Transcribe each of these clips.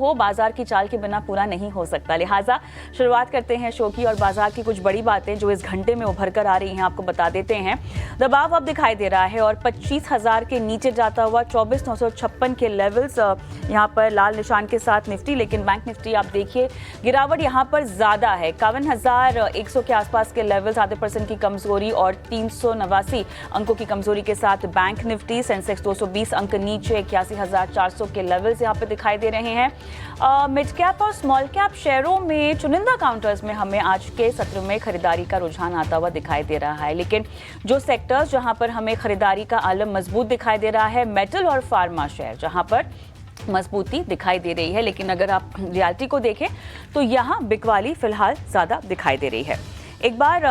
हो बाजार की चाल के बिना पूरा नहीं हो सकता। लिहाजा शुरुआत करते हैं शो की और बाजार की कुछ बड़ी बातें जो इस घंटे में उभर कर आ रही हैं आपको बता देते हैं। दबाव अब दिखाई दे रहा है और 25,000 के नीचे जाता हुआ 24,956 के लेवल्स यहाँ पर लाल निशान के साथ निफ्टी, लेकिन बैंक निफ्टी आप देखिए गिरावट यहाँ पर ज्यादा है। 51,100 के आसपास के लेवल्स, आधे % की कमजोरी और 389 अंकों की कमजोरी के साथ बैंक निफ्टी। सेंसेक्स 220 अंक नीचे 81,400 के लेवल्स यहाँ पे दिखाई दे रहे हैं। मिड कैप और स्मॉल कैप शेयरों में चुनिंदा काउंटर्स में हमें आज के सत्र में खरीदारी का रुझान आता हुआ दिखाई दे रहा है, लेकिन जो सेक्टर्स जहां पर हमें खरीदारी का आलम मजबूत दिखाई दे रहा है, मेटल और फार्मा शेयर जहां पर मजबूती दिखाई दे रही है। लेकिन अगर आप रियलिटी को देखें तो यहाँ बिकवाली फिलहाल ज्यादा दिखाई दे रही है। एक बार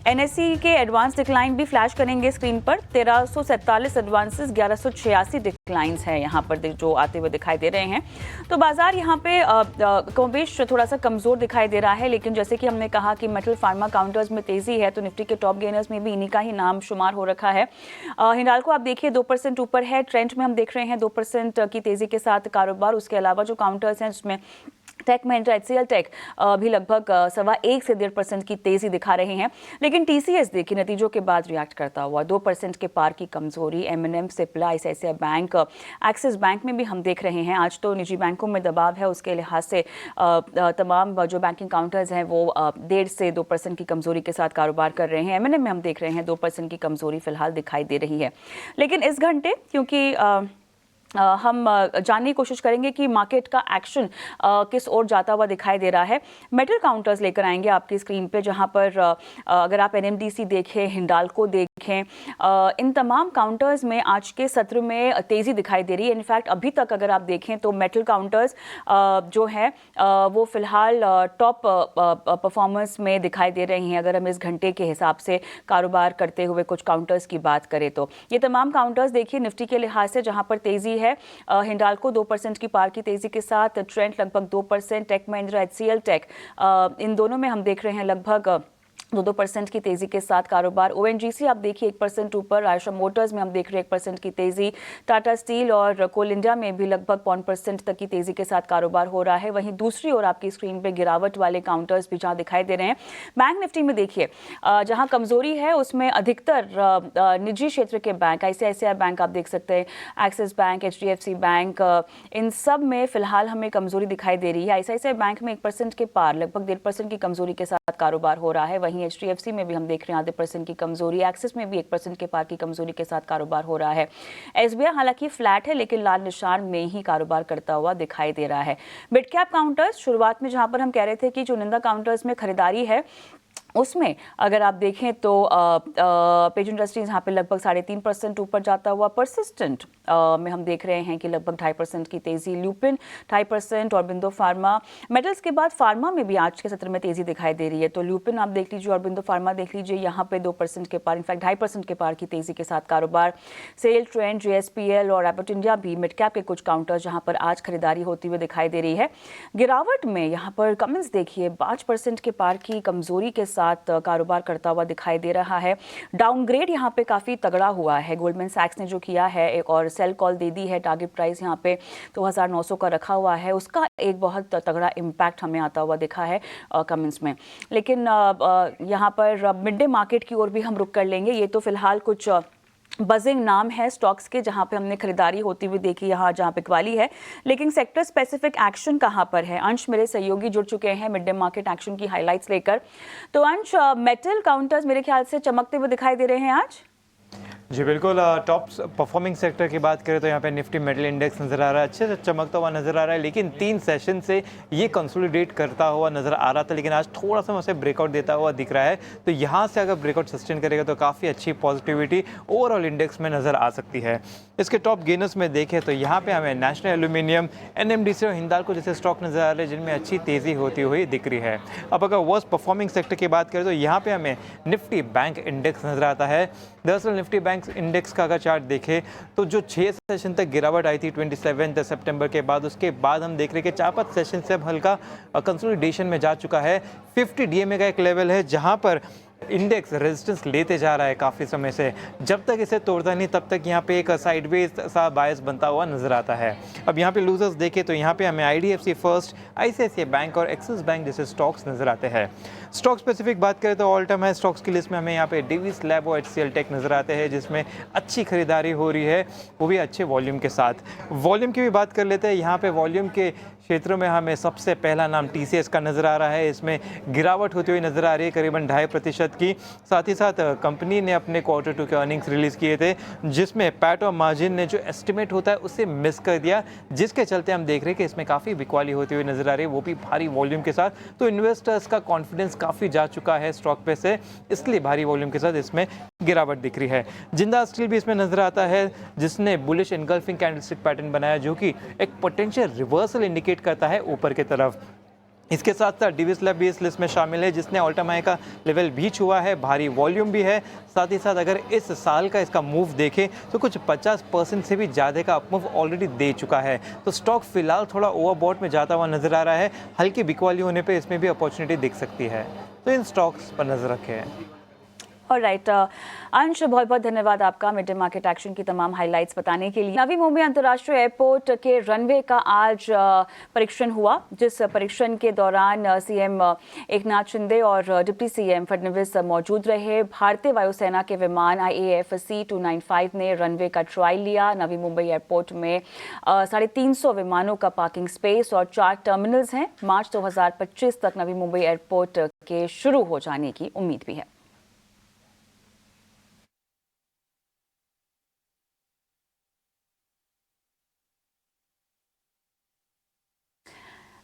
एनएसई के एडवांस डिक्लाइन भी फ्लैश करेंगे स्क्रीन पर। 1347 एडवांसेस, 1186 डिक्लाइंस है यहाँ पर जो आते हुए दिखाई दे रहे हैं। तो बाजार यहाँ पे कमोबेश थोड़ा सा कमजोर दिखाई दे रहा है, लेकिन जैसे कि हमने कहा कि मेटल फार्मा काउंटर्स में तेजी है तो निफ्टी के टॉप गेनर्स में भी इन्हीं का ही नाम शुमार हो रखा है। हिंडाल्को आप देखिए 2% ऊपर है, ट्रेंड में हम देख रहे हैं 2% की तेजी के साथ कारोबार। उसके अलावा जो काउंटर्स हैं उसमें टेक महिंद्रा, एचसीएल टेक भी लगभग 1.25 से 1.5% की तेजी दिखा रहे हैं। लेकिन टीसीएस देखिए नतीजों के बाद रिएक्ट करता हुआ 2% के पार की कमजोरी। एमएनएम, सिप्ला, आईसीआईसीआई बैंक, एक्सिस बैंक में भी हम देख रहे हैं आज तो निजी बैंकों में दबाव है। उसके लिहाज से तमाम जो बैंकिंग काउंटर्स हैं वो 1.5 से 2% की कमजोरी के साथ कारोबार कर रहे हैं। एमएनएम में हम देख रहे हैं 2% की कमजोरी फिलहाल दिखाई दे रही है। लेकिन इस घंटे क्योंकि हम जानने की कोशिश करेंगे कि मार्केट का एक्शन किस ओर जाता हुआ दिखाई दे रहा है। मेटल काउंटर्स लेकर आएंगे आपकी स्क्रीन पे, जहां पर अगर आप एनएमडीसी देखें, हिंडाल्को देखें, इन तमाम काउंटर्स में आज के सत्र में तेजी दिखाई दे रही है। इनफैक्ट अभी तक अगर आप देखें तो मेटल काउंटर्स जो है वो फिलहाल टॉप परफॉर्मेंस में दिखाई दे रही हैं। अगर हम इस घंटे के हिसाब से कारोबार करते हुए कुछ काउंटर्स की बात करें तो ये तमाम काउंटर्स देखिए निफ्टी के लिहाज से जहां पर तेजी है। हिंडाल्को 2% की पार की तेजी के साथ, ट्रेंड लगभग 2%, टेक महिंद्रा, एचसीएल टेक इन दोनों में हम देख रहे हैं लगभग 2% की तेजी के साथ कारोबार। ओएनजीसी आप देखिए 1% ऊपर, आयशा मोटर्स में हम देख रहे हैं 1% की तेजी, टाटा स्टील और कोल इंडिया में भी लगभग 0.5% तक की तेजी के साथ कारोबार हो रहा है। वहीं दूसरी ओर आपकी स्क्रीन पे गिरावट वाले काउंटर्स भी जहां दिखाई दे रहे हैं। बैंक निफ्टी में देखिए जहां कमजोरी है उसमें अधिकतर निजी क्षेत्र के बैंक, आईसीआईसीआई बैंक आप देख सकते हैं, एक्सिस बैंक, एचडीएफसी बैंक, इन सब में फिलहाल हमें कमजोरी दिखाई दे रही है। आईसीआईसीआई बैंक में 1% के पार लगभग 1.5% की कमजोरी के साथ कारोबार हो रहा है। वहीं एचडीएफसी में भी हम देख रहे हैं 0.5% की कमजोरी, एक्सिस में भी 1% के पार की कमजोरी के साथ कारोबार हो रहा है। एसबीआई हालांकि फ्लैट है लेकिन लाल निशान में ही कारोबार करता हुआ दिखाई दे रहा है। मिड कैप काउंटर्स शुरुआत में जहां पर हम कह रहे थे कि चुनिंदा काउंटर्स में खरीदारी है, उसमें अगर आप देखें तो पेज इंडस्ट्रीज यहाँ पे लगभग 3.5% ऊपर जाता हुआ। परसिस्टेंट में हम देख रहे हैं कि लगभग 2.5% की तेजी, ल्यूपिन 2.5% और बिंदु फार्मा। मेटल्स के बाद फार्मा में भी आज के सत्र में तेजी दिखाई दे रही है। तो ल्यूपिन आप देख लीजिए और बिंदु फार्मा देख लीजिए, यहाँ पे 2% के पार, इनफैक्ट 2.5% के पार की तेजी के साथ कारोबार। सेल, ट्रेंड, जेएसपीएल और एबट इंडिया भी मिड कैप के कुछ काउंटर जहाँ पर आज खरीदारी होती हुई दिखाई दे रही है। गिरावट में यहाँ पर कमेंस देखिए 5% के पार की कमजोरी के साथ कारोबार करता हुआ दिखाई दे रहा है। डाउनग्रेड यहाँ पे काफी तगड़ा हुआ है, गोल्डमैन सैक्स ने जो किया है एक और सेल कॉल दे दी है, टारगेट प्राइस यहाँ पे 2900 का रखा हुआ है, उसका एक बहुत तगड़ा इम्पैक्ट हमें आता हुआ दिखा है कमेंट्स में। लेकिन यहाँ पर मिड डे मार्केट की ओर भी हम रुक कर लेंगे। ये तो फिलहाल कुछ बजिंग नाम है स्टॉक्स के जहां पे हमने खरीदारी होती हुई देखी, यहाँ जहां बिकवाली है। लेकिन सेक्टर स्पेसिफिक एक्शन कहां पर है? अंश मेरे सहयोगी जुड़ चुके हैं मिड डे मार्केट एक्शन की हाइलाइट्स लेकर। तो अंश, मेटल काउंटर्स मेरे ख्याल से चमकते हुए दिखाई दे रहे हैं आज। जी बिल्कुल, टॉप परफॉर्मिंग सेक्टर की बात करें तो यहाँ पे निफ्टी मेटल इंडेक्स नज़र आ रहा है, अच्छे से चमकता हुआ नज़र आ रहा है। लेकिन 3 सेशन से ये कंसोलिडेट करता हुआ नज़र आ रहा था, लेकिन आज थोड़ा सा उसे ब्रेकआउट देता हुआ दिख रहा है। तो यहाँ से अगर ब्रेकआउट सस्टेन करेगा तो काफ़ी अच्छी पॉजिटिविटी ओवरऑल इंडेक्स में नज़र आ सकती है। इसके टॉप गेनर्स में देखें तो यहाँ पे हमें नेशनल एल्यूमिनियम, एनएमडीसी और हिंडाल्को जैसे स्टॉक नज़र आ रहे हैं जिनमें अच्छी तेज़ी होती हुई दिख रही है। अब अगर वर्स्ट परफॉर्मिंग सेक्टर की बात करें तो यहाँ पे हमें निफ्टी बैंक इंडेक्स नज़र आता है। दरअसल निफ्टी बैंक इंडेक्स का अगर चार्ट देखें तो जो 6 सेशन तक गिरावट आई थी 27 सितंबर के बाद, उसके बाद हम देख रहे हैं कि 4-5 सेशन से अब हल्का कंसोलिडेशन में जा चुका है। 50 डीएमए का एक लेवल है जहां पर इंडेक्स रेजिस्टेंस लेते जा रहा है काफ़ी समय से। जब तक इसे तोड़ता नहीं तब तक यहाँ पे एक साइडवेज सा बायस बनता हुआ नजर आता है। अब यहाँ पे लूजर्स देखें तो यहाँ पे हमें IDFC फर्स्ट, ICICI बैंक और एक्सिस बैंक जैसे स्टॉक्स नजर आते हैं। स्टॉक स्पेसिफिक बात करें तो ऑल टाइम हाई स्टॉक्स की लिस्ट में हमें यहाँ पे डिविस लैब और HCL टेक नजर आते हैं, जिसमें अच्छी खरीदारी हो रही है, वो भी अच्छे वॉल्यूम के साथ। वॉल्यूम की भी बात कर लेते हैं। यहाँ पे वॉल्यूम के क्षेत्रों में हमें सबसे पहला नाम TCS का नज़र आ रहा है। इसमें गिरावट होती हुई नज़र आ रही है करीबन 2.5% की। साथ ही साथ कंपनी ने अपने Q2 के अर्निंग्स रिलीज़ किए थे, जिसमें पैट और मार्जिन ने जो एस्टिमेट होता है उससे मिस कर दिया, जिसके चलते हम देख रहे हैं कि इसमें काफ़ी बिकवाली होती हुई नज़र आ रही है, वो भी भारी वॉल्यूम के साथ। तो इन्वेस्टर्स का कॉन्फिडेंस काफ़ी जा चुका है स्टॉक पे से, इसलिए भारी वॉल्यूम के साथ इसमें गिरावट दिख रही है। जिंदा स्टील भी इसमें नजर आता है, जिसने बुलिश एनगल्फिंग कैंडलस्टिक पैटर्न बनाया, जो कि एक पोटेंशियल रिवर्सल इंडिकेट करता है ऊपर की तरफ। इसके साथ साथ डिविस लैब भी इस लिस्ट में शामिल है, जिसने ऑल टाइम हाई का लेवल भी छुआ है, भारी वॉल्यूम भी है। साथ ही साथ अगर इस साल का इसका मूव देखें तो कुछ 50% से भी ज़्यादा का अपमूव ऑलरेडी दे चुका है। तो स्टॉक फिलहाल थोड़ा ओवरबॉट में जाता हुआ नजर आ रहा है। हल्की बिकवाली होने पर इसमें भी अपॉर्चुनिटी दिख सकती है, तो इन स्टॉक्स पर नजर रखें। ऑलराइट अंश, बहुत बहुत धन्यवाद आपका मिड डे मार्केट एक्शन की तमाम हाइलाइट्स बताने के लिए। नवी मुंबई अंतर्राष्ट्रीय एयरपोर्ट के रनवे का आज परीक्षण हुआ, जिस परीक्षण के दौरान CM एकनाथ शिंदे और डिप्टी CM फडणवीस मौजूद रहे। भारतीय वायुसेना के विमान IAF C295 ने रनवे का ट्रायल लिया। नवी मुंबई एयरपोर्ट में 350 विमानों का पार्किंग स्पेस और 4 टर्मिनल्स हैं। मार्च 2025 तक नवी मुंबई एयरपोर्ट के शुरू हो जाने की उम्मीद भी है।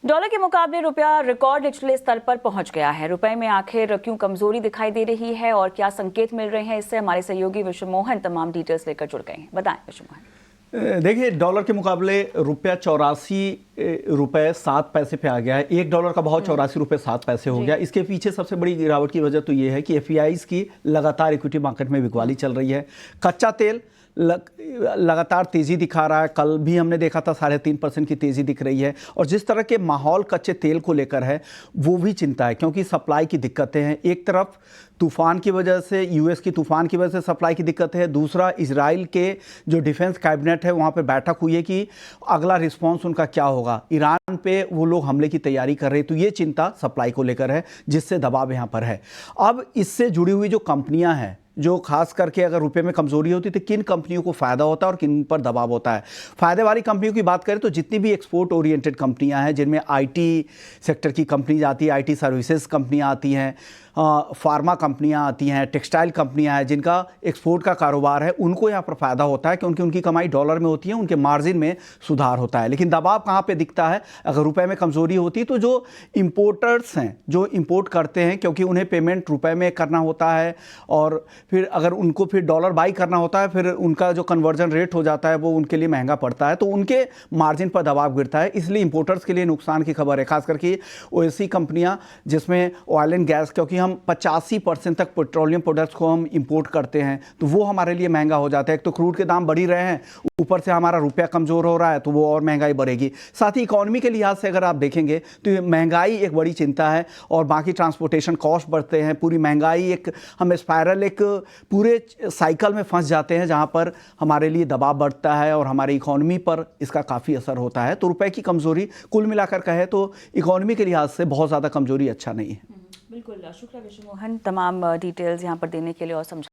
डॉलर के मुकाबले रुपया रिकॉर्ड निचले स्तर पर पहुंच गया है। रुपए में आखिर क्यों कमजोरी दिखाई दे रही है और क्या संकेत मिल रहे हैं, इससे हमारे सहयोगी विश्व मोहन तमाम डिटेल्स लेकर जुड़ गए हैं। बताएं विश्व मोहन। देखिए, डॉलर के मुकाबले रुपया 84 रुपए 7 पैसे पे आ गया है। $1 का भाव 84 रुपए 7 पैसे हो गया। इसके पीछे सबसे बड़ी गिरावट की वजह तो ये है कि FIIs की लगातार इक्विटी मार्केट में बिकवाली चल रही है। कच्चा तेल लगातार तेज़ी दिखा रहा है। कल भी हमने देखा था 3.5% की तेज़ी दिख रही है। और जिस तरह के माहौल कच्चे तेल को लेकर है, वो भी चिंता है, क्योंकि सप्लाई की दिक्कतें हैं। एक तरफ तूफ़ान की वजह से, US की तूफ़ान की वजह से सप्लाई की दिक्कत है। दूसरा, इजराइल के जो डिफेंस कैबिनेट है वहाँ पे बैठक हुई है कि अगला रिस्पॉन्स उनका क्या होगा। ईरान पे वो लोग हमले की तैयारी कर रहे हैं, तो ये चिंता सप्लाई को लेकर है, जिससे दबाव यहाँ पर है। अब इससे जुड़ी हुई जो कंपनियाँ हैं, जो खास करके अगर रुपए में कमजोरी होती तो किन कंपनियों को फ़ायदा होता है और किन पर दबाव होता है। फ़ायदे वाली कंपनियों की बात करें तो जितनी भी एक्सपोर्ट ओरिएंटेड कंपनियां हैं, जिनमें IT सेक्टर की कंपनीज आती है, IT सर्विसेज कंपनियां आती हैं, फार्मा कंपनियां आती हैं, टेक्सटाइल कंपनियां हैं, जिनका एक्सपोर्ट का कारोबार है, उनको यहाँ पर फ़ायदा होता है, क्योंकि उनकी कमाई डॉलर में होती है, उनके मार्जिन में सुधार होता है। लेकिन दबाव कहाँ पे दिखता है? अगर रुपए में कमज़ोरी होती है तो जो इम्पोर्टर्स हैं, जो इम्पोर्ट करते हैं, क्योंकि उन्हें पेमेंट रुपए में करना होता है, और फिर अगर उनको फिर डॉलर बाई करना होता है, फिर उनका जो कन्वर्जन रेट हो जाता है वो उनके लिए महंगा पड़ता है, तो उनके मार्जिन पर दबाव गिरता है। इसलिए इम्पोर्टर्स के लिए नुकसान की खबर है, खास करके वो ऐसी कंपनियाँ जिसमें ऑयल एंड गैस, क्योंकि हम 85% तक पेट्रोलियम प्रोडक्ट्स को हम इंपोर्ट करते हैं, तो वो हमारे लिए महंगा हो जाता है। एक तो क्रूड के दाम बढ़ ही रहे हैं, ऊपर से हमारा रुपया कमज़ोर हो रहा है, तो वो और महंगाई बढ़ेगी। साथ ही इकोनॉमी के लिहाज से अगर आप देखेंगे तो महंगाई एक बड़ी चिंता है, और बाकी ट्रांसपोर्टेशन कॉस्ट बढ़ते हैं, पूरी महंगाई एक हम स्पायरल एक पूरे साइकिल में फंस जाते हैं, जहाँ पर हमारे लिए दबाव बढ़ता है और हमारी इकोनॉमी पर इसका काफ़ी असर होता है। तो रुपए की कमज़ोरी कुल मिलाकर कहे तो इकोनॉमी के लिहाज से बहुत ज़्यादा कमज़ोरी अच्छा नहीं है। बिल्कुल, शुक्रिया विश्व मोहन तमाम डिटेल्स यहाँ पर देने के लिए और समझ